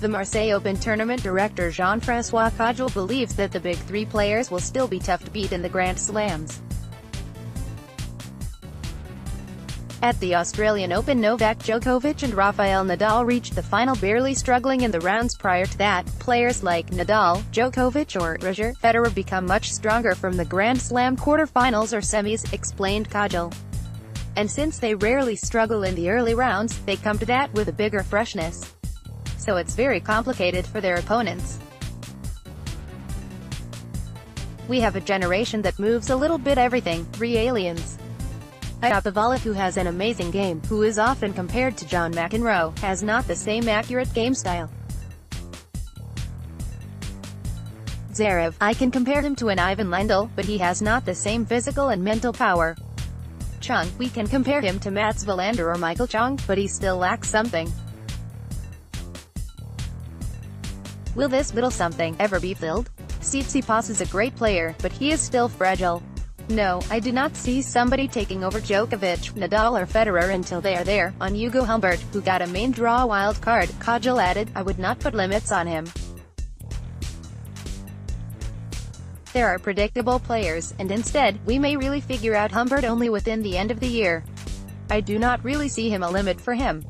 The Marseille Open tournament director Jean-Francois Caujolle believes that the big three players will still be tough to beat in the Grand Slams. At the Australian Open, Novak Djokovic and Rafael Nadal reached the final barely struggling in the rounds prior to that. Players like Nadal, Djokovic or Roger Federer become much stronger from the Grand Slam quarter-finals or semis, explained Caujolle. And since they rarely struggle in the early rounds, they come to that with a bigger freshness. So it's very complicated for their opponents. We have a generation that moves a little bit everything, three aliens. Rafael, who has an amazing game, who is often compared to John McEnroe, has not the same accurate game style. Zverev, I can compare him to an Ivan Lendl, but he has not the same physical and mental power. Chung, we can compare him to Mats Wilander or Michael Chang, but he still lacks something. Will this little something ever be filled? Tsitsipas is a great player, but he is still fragile. No, I do not see somebody taking over Djokovic, Nadal or Federer until they are there. On Hugo Humbert, who got a main draw wild card, Caujolle added, I would not put limits on him. There are predictable players, and instead, we may really figure out Humbert only within the end of the year. I do not really see him a limit for him.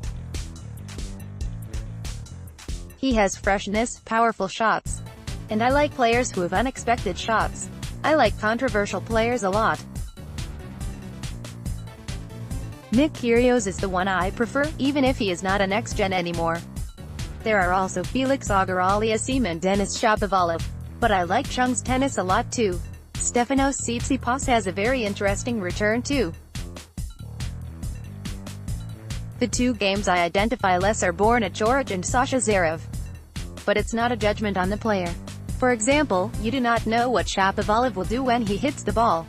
He has freshness, powerful shots. And I like players who have unexpected shots. I like controversial players a lot. Nick Kyrgios is the one I prefer, even if he is not a next-gen anymore. There are also Felix Auger-Aliassime and Denis Shapovalov. But I like Chung's tennis a lot too. Stefanos Tsitsipas has a very interesting return too. The two games I identify less are Borna Coric and Sasha Zverev. But it's not a judgment on the player. For example, you do not know what Shapovalov will do when he hits the ball.